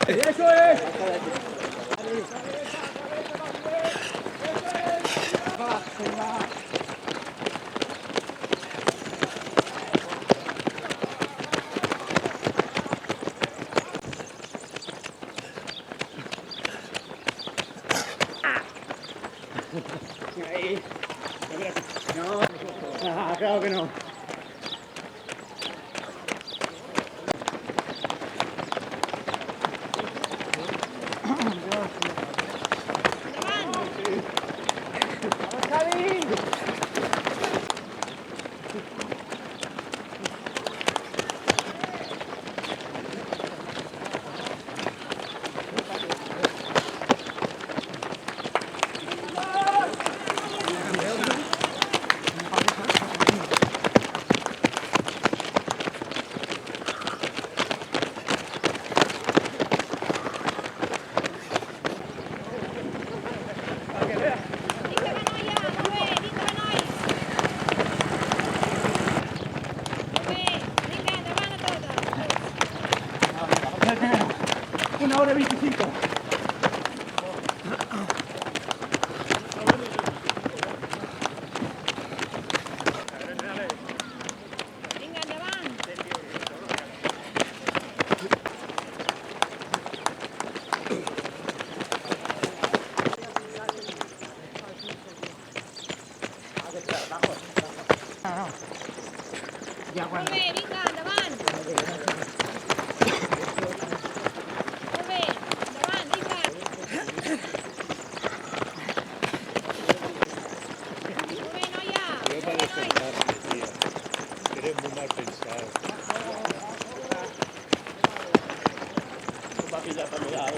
¡Eso es! Ahí. No, claro que no. Una hora 25. Ya cuando. Vinga, endavant! Molt bé, endavant, vinga! Molt bé, noia! Yo para despertarte, tía. Eres muy mal pensado. Va a pillar para mi lado.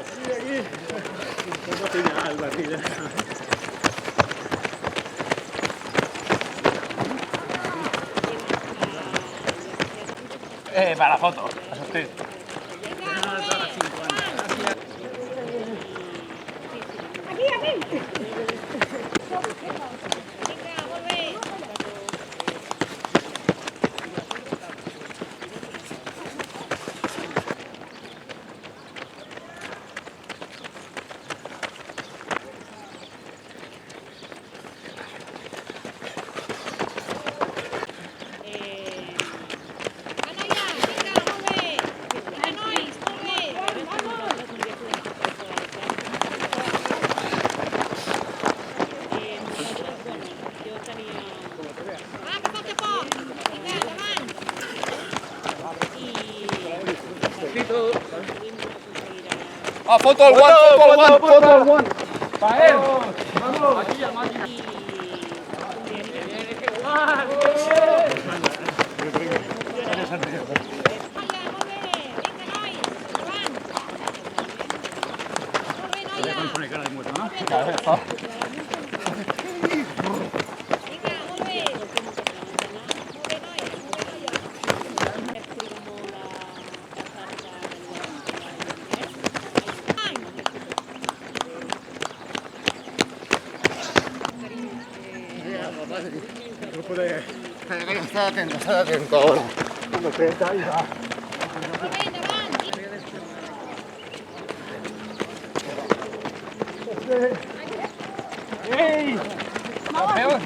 ¿Cómo tiene algo aquí? Para la foto. Asusté. Aquí, aquí! Vinga, molt bé! Ah, foto al one, foto al one. Para él. Vamos. Aquí ya, aquí. El grupo de... Estad atento ahora. Cuando te ahí va. ¡Ey! ¡Campeón!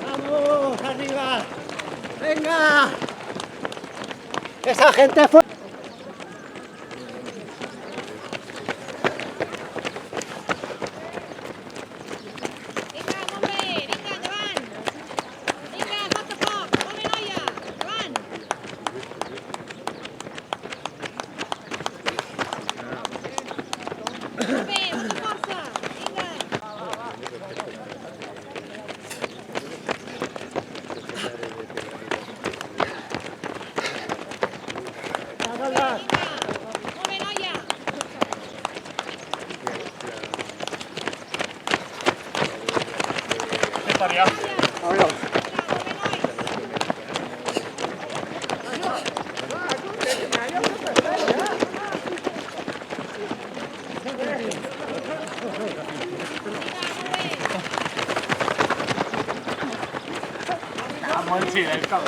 ¡Vamos! ¡Arriba! ¡Venga! ¡Esa gente fue! Tarea. Monchi del cabo.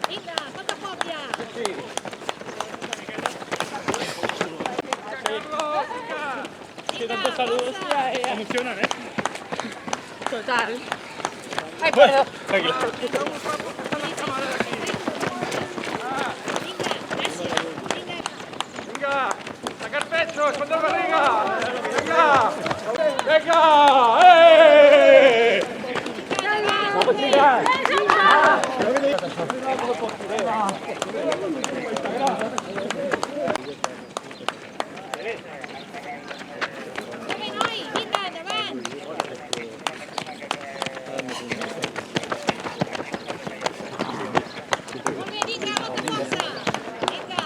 Vinga, fotocòpia. Que tantos saludos emocionan, ¿eh? Total. Bueno, tranquila. Vinga, gràcies. Vinga. Venga, sacar pecho, esconder barriga. Venga, venga, ¡eh! Vamos, chicas. Molt bé, noi. Vinga, endavant. Molt bé, vinga, molta força. Vinga.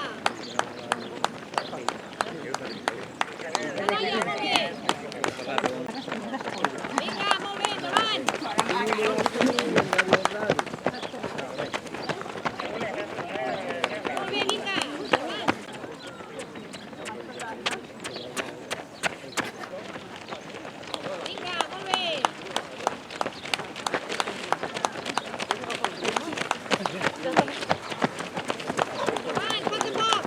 La noia, molt bé. Vinga, molt bé, endavant. Molt bé, vinga, endavant. Vinga, molt bé. Endavant, falta poc.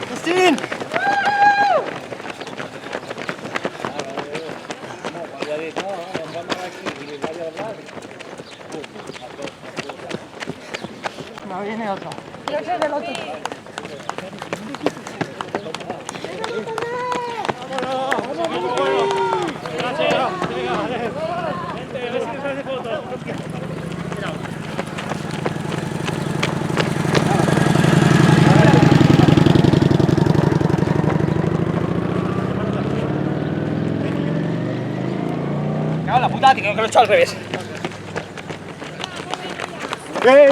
Justin! No viene otro. Cago en la puta, tío, que lo he hecho al revés. ¡Eh!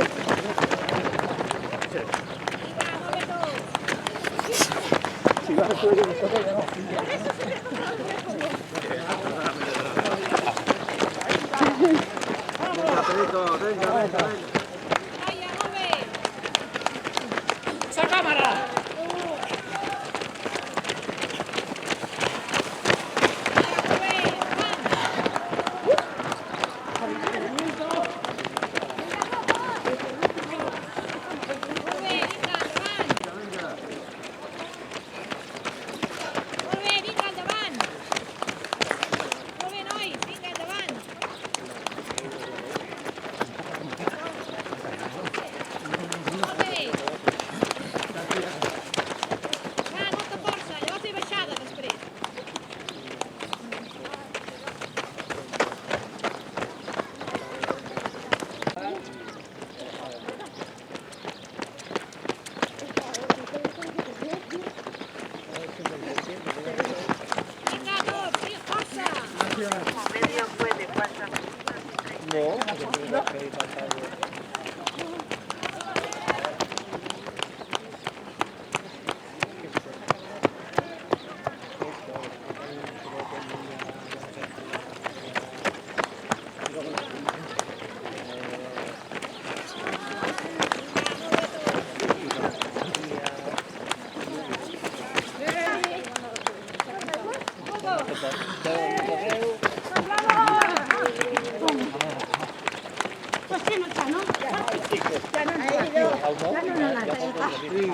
Noia, molt bé. ¡Esa cámara! Molt bé, endavant. Molt bé, vinga, endavant. Molt bé, vinga, endavant. Molt bé, nois, vinga, endavant. Molt bé. Va, molta força, llavors té baixada després. Vinga, tots, sí, força.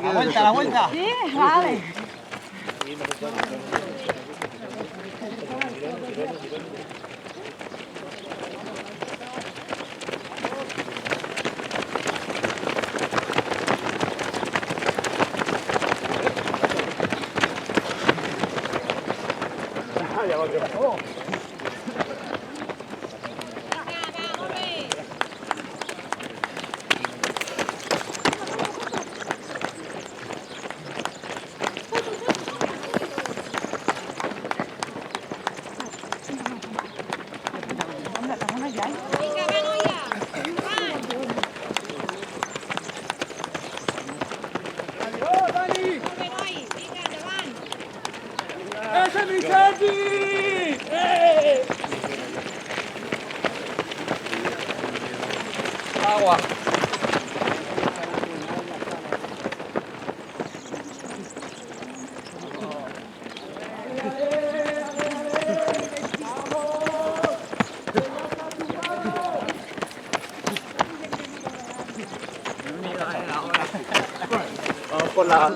La vuelta, la vuelta. Vinga, va, molt bé. Sergi! Agua. Vamos por la...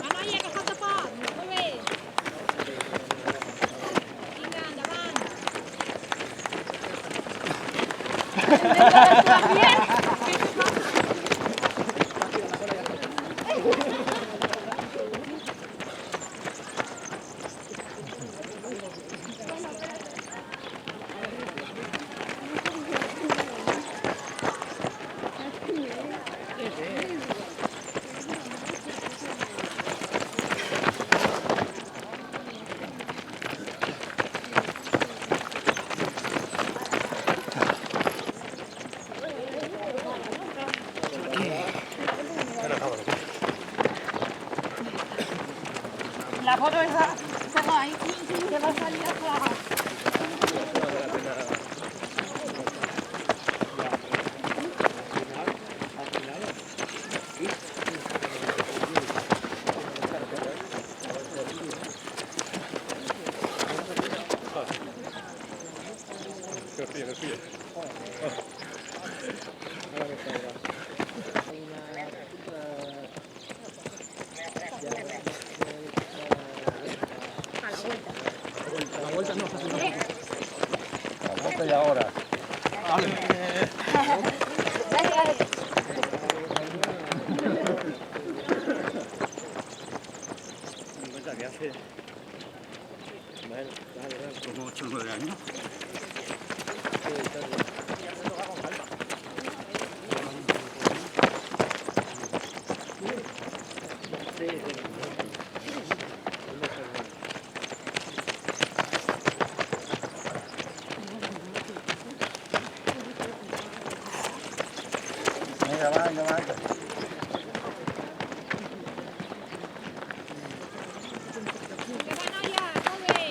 Manoy, agafat de pot. Molt bé. Vinga, endavant. La foto esa se va ahí, se va a salir atrás. Y ahora. Como 8 o 9 años. Venga, va. Vinga, va, noia, molt bé.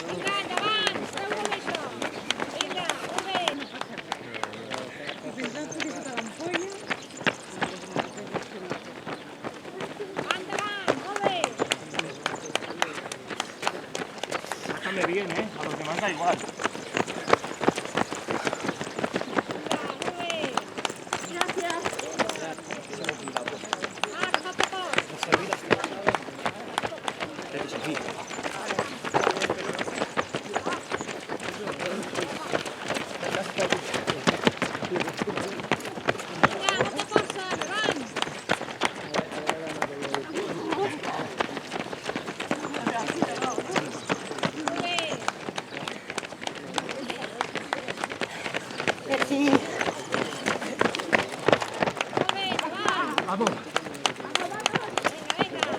Vinga, endavant. Feu molt bé això. Vinga, molt bé. Endavant, molt bé. Sácame bien, a los demás da igual. Vinga, molt bé. Gràcies. Agafat de pot. Vinga, molta força, endavant. Molt bé. Molt bé, endavant. Vamos. Vinga, vinga.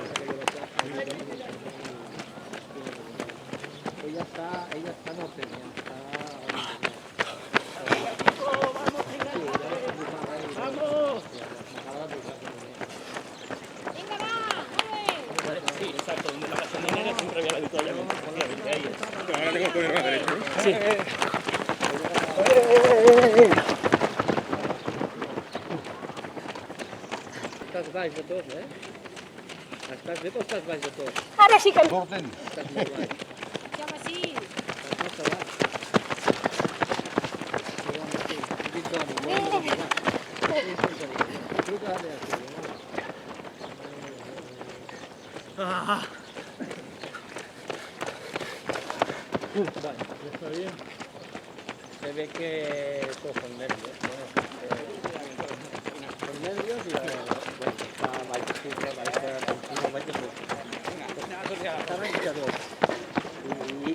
Ella está norteña. Vinga, va, molt bé. Sí, exacto. Donde la gasolinera siempre había la victoria. Ahora tengo que poner más derecho. Sí. Estàs baix de tot, Estàs bé o estàs baix de tot? Ara sí que... Corten. Estàs molt baix. Sí, home, sí. Estàs massa baix. Sí, home, sí. Dic d'home, molt bé. Sí, sense dir. Truca a Beatriu, Bueno, está bien. Se ve que eso con nervios, con nervios y que, bueno, està baix, sí, que baix, tranquil, baix de tot. Està renqueador.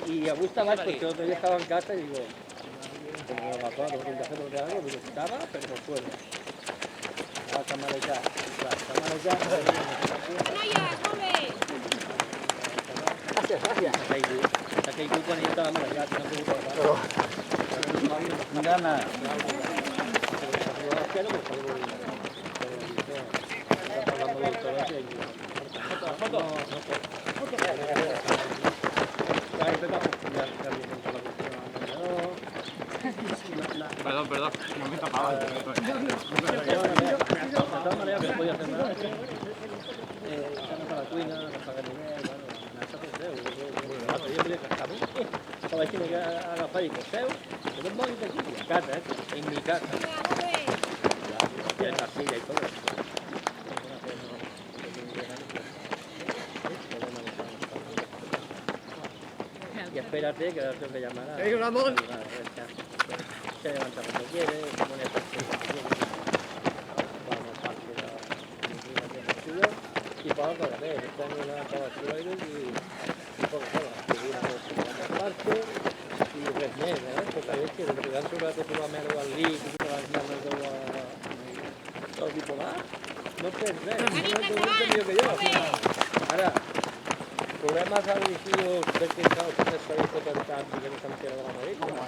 I a gusto más porque otro día estaba en casa y digo, como me pasó, tengo que hacer lo que hago, pero estaba, pero no puedo. Ahora está mal ya. Noia, come! Gracias. Hasta que el grupo ni estaba mal ya, no puedo trabajar. Gana. Perdón. Un momento apagado. De todas maneras, no podía hacer nada. Estamos a la cuina, a la paganinera, bueno, yo volia cascar a la xina que agafar i coseu, que no em moguis d'aquí, a casa, en mi casa. Vinga, molt bé. Y en la silla y todo. Y espérate que ahora tengo que llamar a... ¡Ey, Ramón! Se levanta cuando quiere, se pone el partido cuando quiere. Vamos a partir a... Y para otra vez, este año le han dado a suelos y poco sola. Una parte y res més, Porque a veces el que dan sobre que tu la merda al lit, que tu les merdes del bipolar, no tens res. No tens millor que jo. Ara, problemes auditivos perquè causes per hipotentats i que no s'entera de la marítima.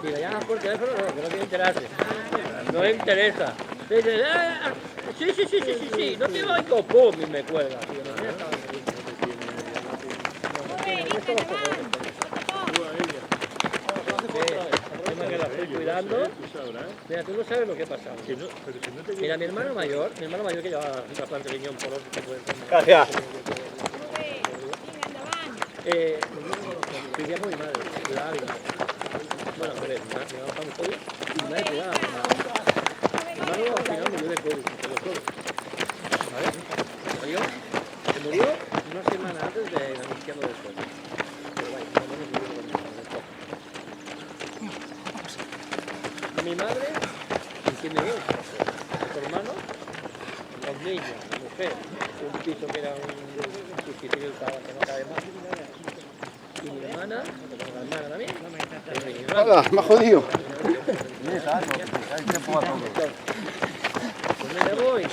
Si la llamas por teléfono, no, que no te interese. No le interesa. Le dices, sí, no te oigo, pum, y me cuelga. Tío, no tienes nada que decir. Molt bé, vinga, endavant. Que la estoy cuidando. Mira, tú no sabes lo que ha pasado. Mira, mi hermano mayor que lleva un trasplante de riñón por otro tipo de enfermedad. Gracias. Molt bé, vinga, endavant. Vivía con mi madre, cuidaba a mi madre. Bueno, mi mamá estaba muy jodida y mi madre cuidaba a mi madre. Mi hermano al final murió de COVID, ¿vale? Se murió una semana antes de anunciarlo del COVID. Pero vaya, no me murió con mi madre. A mi madre, entiende bien, a tu hermano, los niños, la mujer, un piso que era un sustituto que no cabe más. Y mi hermana, la hermana también. Hola, me ha jodido. Pues me voy.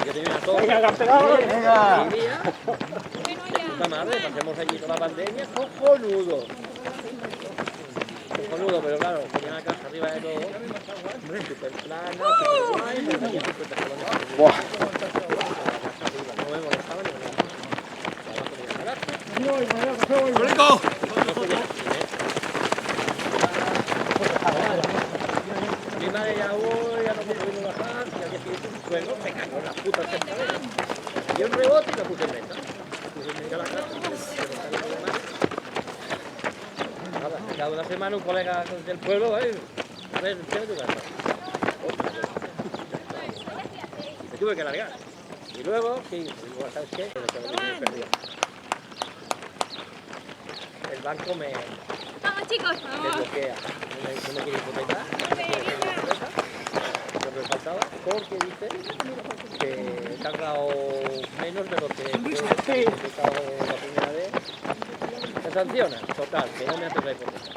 Yo tenía una torre. Venga. Vivía. Molt bé, noia. Puta madre, pasemos allí toda la pandemia. Cojonudo. Pero claro, tenía la casa arriba de todo. Súper plana, súper guay, pero tenía súper tecnológica. Buah. No vemos los sábados. Mi madre ya voy, ya no puedo venir a bajar, y al día siguiente un suelo me cagó en la puta sentadera. Y un rebote y me puse en mesa. Puse en mesa la casa. Nada, cada una semana un colega del pueblo, a ver, tiene tu casa. Y me tuve que largar. Y luego, sí, digo, ¿sabes qué? Me perdí. El banco me Vamos, chicos, vamos. desbloquea, no me quiere hipotecar, Molt bé, vinga. lo que me faltaba, porque dice que he tardado menos de lo que he tardado la primera vez. Me sanciona, total, que no me hace la hipoteca.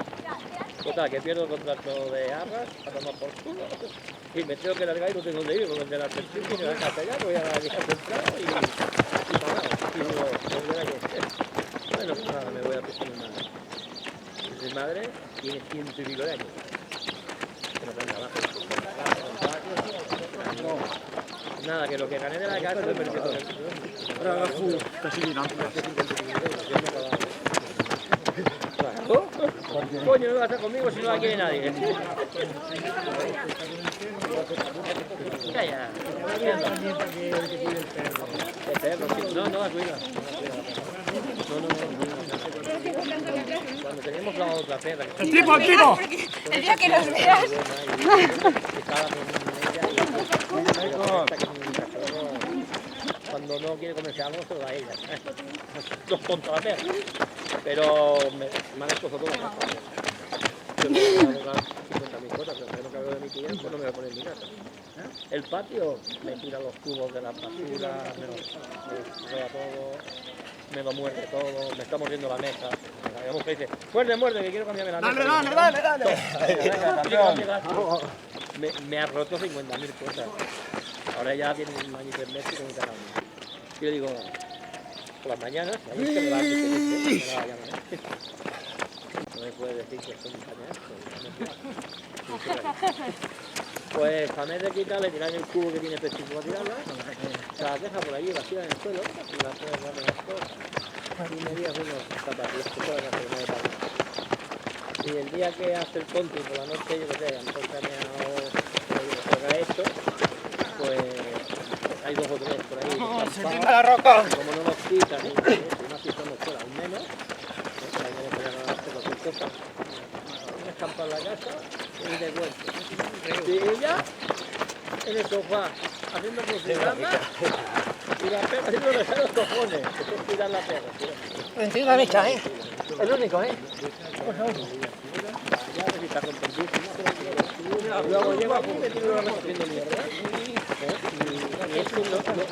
Total, que pierdo el contrato de arras, a tomar por culo, y me tengo que largar y no tengo dónde ir, porque de la pensión que me van a callar, voy a la vieja central y pagado. Y digo, volver a crecer. Bueno, pues nada, me voy a prestar mi madre. Mi madre tiene 100 y pico de años. Que no tenga abajo. Nada, que lo que gané de la casa lo he perdido en el Claro. Coño, no vas a estar conmigo si no la quiere nadie. Calla. El perro, sí. No la cuida. No. Cuando teníamos la otra perra. ¡El tipo! El día que los veas. Cuando no quiere comerse algo, se lo da a ella. Los contra la perra. Pero me han escogido todo. Yo me voy a ahorrar 50.000 mis cosas, pero no cargo de mi tía, pues no me voy a poner en mi casa. El patio me tira los tubos de la basura, me lo roba todo, me lo muerde todo, me está mordiendo la mesa. La mujer dice, muerde, que quiero cambiarme la mesa. Dale. Me ha roto 50.000 cosas. Ahora ya tiene un año y 3 meses con un canal. Yo digo, por las mañanas, ahí es que me va a decir, no me puede decir que son pañales. Pues a vez de quitarle, tirar el cubo que tiene plástico para tirarla, se la deja por ahí vacía en el suelo y la puede darle las cosas. Y me dio unos zapatillas que pueden hacer una de pago. Y el día que hace el tonto y por la noche, yo qué sé, a lo mejor esto, pues hay 2 o 3 por ahí. la roca! Como no los quitan, y más si estamos fuera, al menos, para que no puedan hacer cualquier cosa. Una escampa en la casa y de vuelta. Y ella en el sofá, haciendo propaganda, y la perra haciendo los cojones. Eso es cuidar la perra. Encima mecha, ¿eh? El único, ¿eh? Ya que está contentísima. Luego llego aquí y me tiro una mesa haciendo mierda. Y esto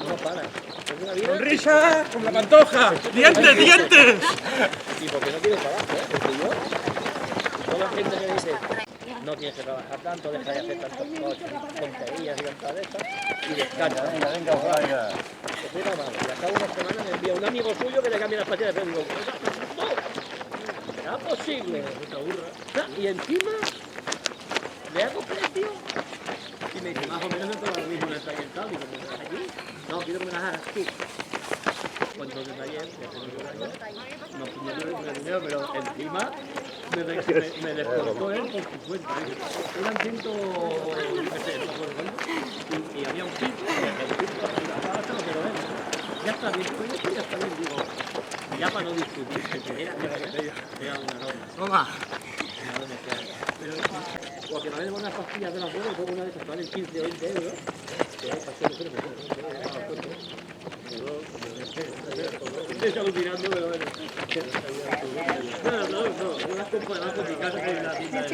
no para. ¡Sonrisa con la pantoja! ¡Dientes, dientes! ¿Y por qué no quiero trabajo? Porque yo, toda la gente que dice, no tienes que trabajar tanto, deja de hacer tantas cosas, tonterías y tantas de esas, y descansa. Venga. Pues mira, mal. Y acabo una semana me envía un amigo suyo que le cambia las pastillas de pelo. Digo, ¡no! ¿Será posible? Y encima, le hago precio, y me dice, más o menos todo lo mismo en el taller tal, y como estás aquí, no, quiero que me las hagas tú. Pues entonces el taller, que hace muchos años, no fui yo con el dinero, pero encima me descontó él por 50. Eran 100, no sé, no me acuerdo cuánto, y había un tipo, el tipo, ahora se lo quiero ver. Ya está bien, pues esto ya está bien, digo, ya para no discutir, que era una norma. Toma. Pero, porque me venden unas pastillas de la buena y luego una de esas valen 15 o 20 euros. Estoy alucinando, pero bueno. No, yo las compro además con mi casa que es la tienda de...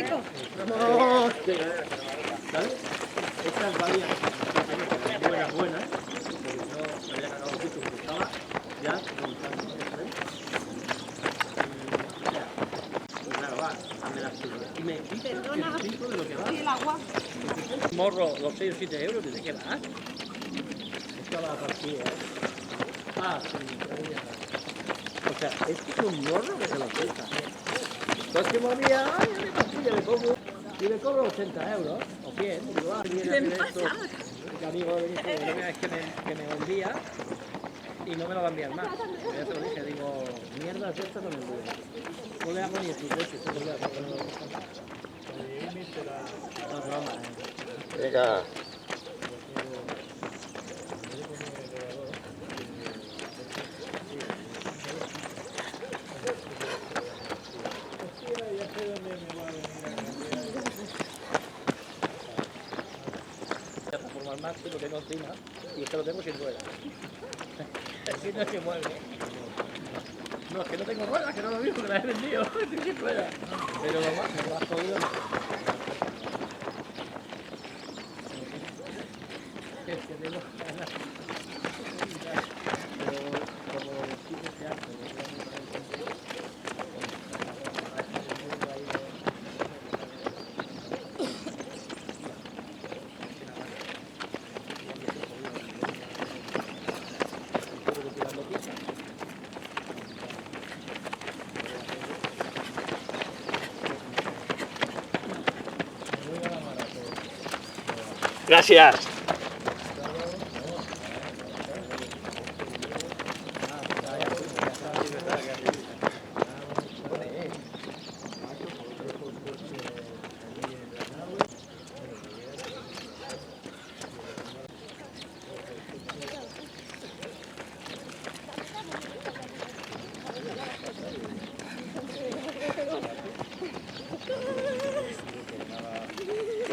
¿Sabes? Estas valían buenas, porque no me había ganado mucho, porque estaba ya montando. Y claro, va, hazme las chicas. Y me quita el 5 de lo que va. ¿Y el agua? Morro los 6 o 7 euros, ¿de qué vas? Esto va a partir, ¿eh? Ah, sí, o sea, esto es un morro que se lo cuesta. Próximo día, ay, me pastilla, le pongo y le cobro 80 euros o 100. Digo, viene a hacer esto. Mi amigo de Benito, la primera vez que me lo envía y no me lo va a enviar más. Pero ya te lo dije, digo, mierdas de estas no me envían. No le hago ni su coche, esto es verdad, porque no me gusta. No, broma, Venga. Al máximo lo tengo encima y esto lo tengo sin ruedas. Aquí no se mueve. No, es que no tengo ruedas, que no lo mismo que las he vendido. Estoy sin ruedas. Pero lo más jodido no. Es que tengo ganas. Pero como los chicos se hacen, Gracias.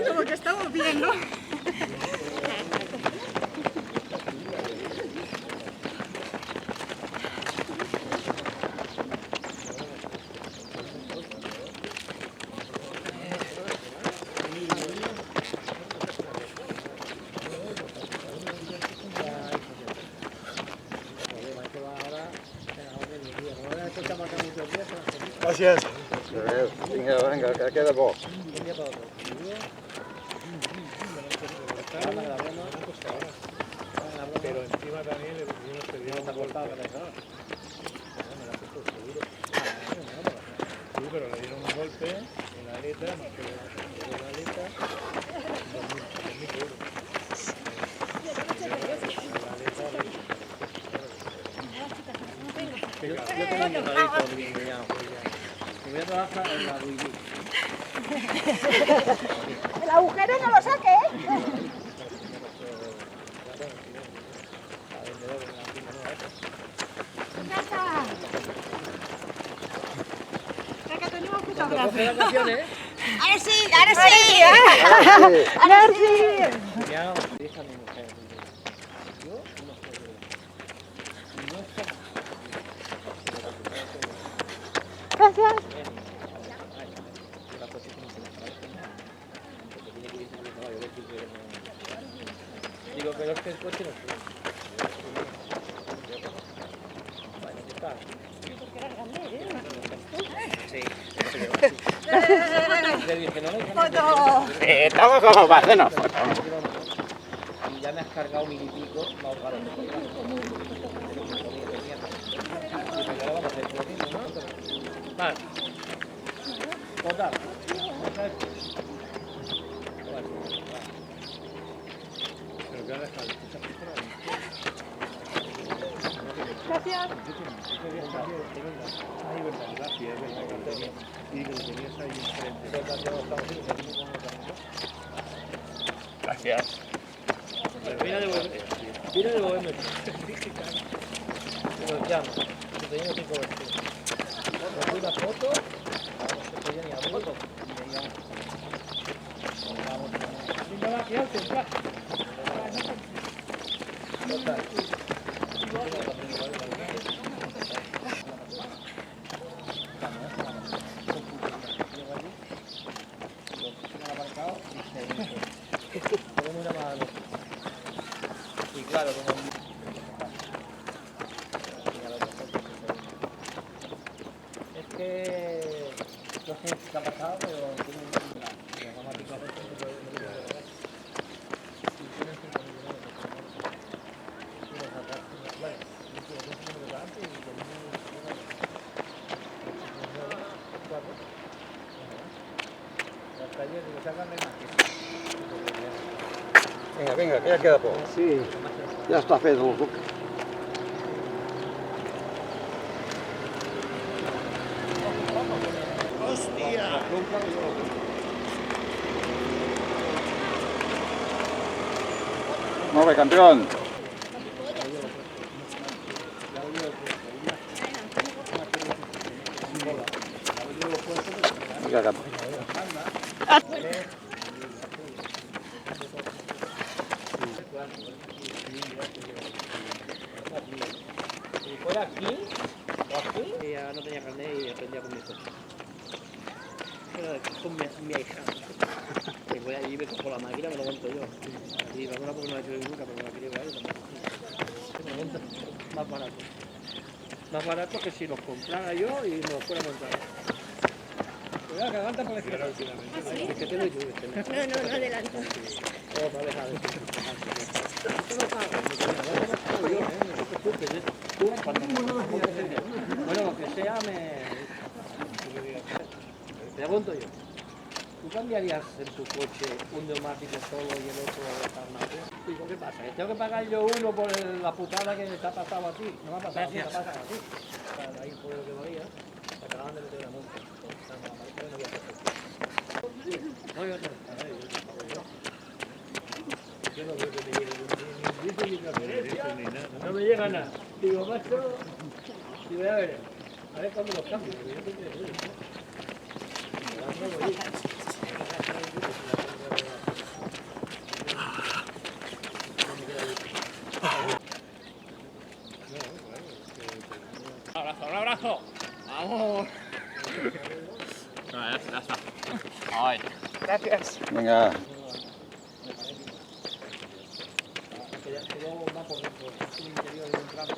Como que estamos bien, ¿no? Gracias. Venga, venga, que queda poco. Un día para otro. Pero encima también le pusimos que dio una golpe. Sí, pero le dieron un golpe en la aleta, más que la aleta, 2.000 euros. Yo tengo un bocadito bien guiado. Me voy a trabajar en la Luigi. El agujero no lo saque, ¿eh? Que tenemos fotografía. Ahora sí, ahora sí. Ahora sí. Ya, deja mi mujer. Yo no sé. No sé. Gracias. Digo, pero es que el coche no sube. Bueno, ¿qué tal? Sí. Le dije, no le Estamos como para hacernos. y ya me has cargado 1.000 y pico, me ahogaron. Vale. Total. Pero que ha dejado. Gracias. Ahí, verdad, gracias, es verdad que tenía. Y lo tenías ahí enfrente. Gracias. Mira de devolverme. Los llamo. Que tenía 5 vestidos. Le doy una foto. No se podía ni abrir. Vamos. Venga, va, quédate, ya. Total. Ponemos una mano. Y claro, como es que no sé qué ha pasado, pero tiene un plan. Vamos a picar esto y no quiero ver. Y tiene 5 millones de personas. Y los atrás, bueno, yo quiero 5 millones de antes y con 4. Hasta ayer digo, sacan de más. Venga, venga, que ya queda poco. Sí, ya está feito. Mueve, campeón. Venga, campeón. Si fuera aquí o aquí, ya no tenía carnet y aprendía con mi coche. Con mi hija. Que voy allí, me cojo la máquina, me lo monto yo. Y vamos a porque no la he hecho nunca, pero me la quería llevar yo también. Me lo monto más barato. Más barato que si los comprara yo y me los fuera a montar. Cuidado, que adelanta por el izquierda. Es que te doy tú, este. No, adelante. Otra vez, a ver. Esto no pago. Yo, no te preocupes, ¿eh? Tú, bueno, lo que sea, te pregunto yo. ¿Tú cambiarías en tu coche un neumático solo y el otro armado? Digo, ¿qué pasa? ¿Que tengo que pagar yo uno por la putada que te ha pasado a ti? No me ha pasado a ti, te ha pasado a ti. Para ahí por lo que valía, te acaban de meter una multa. No, yo no veo que me llegue ni transferencia, no me llega nada. Digo, macho, digo, a ver cuándo los cambio. Yo tengo que ir. Un abrazo. Vamos. Ya está. Ay. Gracias. Venga. Quedó más por dentro, el interior de un tramo.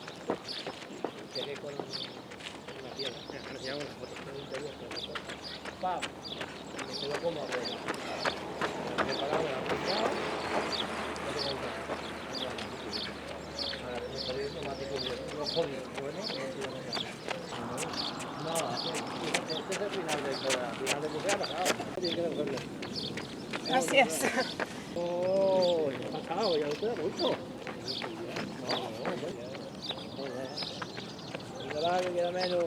Quedé con una piedra. Ya una foto del interior. va, que se lo como a ver. Me pagaba la apuntaba, no tengo el caso. Ahora me salí eso más de que los jóvenes, bueno, no, este es el final del museo ha pasado. Tiene que verlo. Gracias. Oh, ya ha pasado, ya lo queda mucho. Venga, va, que queda menos.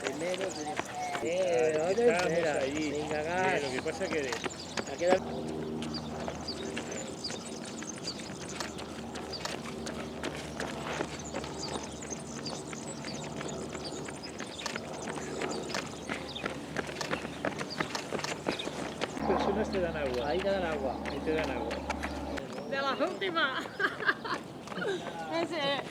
Primero, oye, Estamos ahí. venga, gas. Lo que pasa que Ha quedado. personas te dan agua. Ahí te dan agua. Ahí te dan agua. De las últimas. Ese.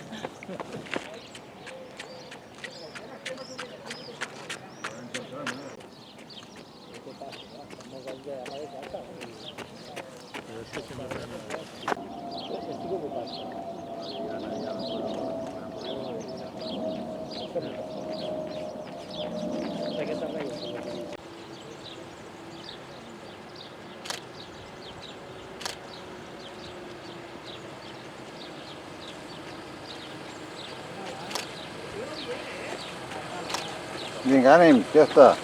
Venga, Anem, ya está.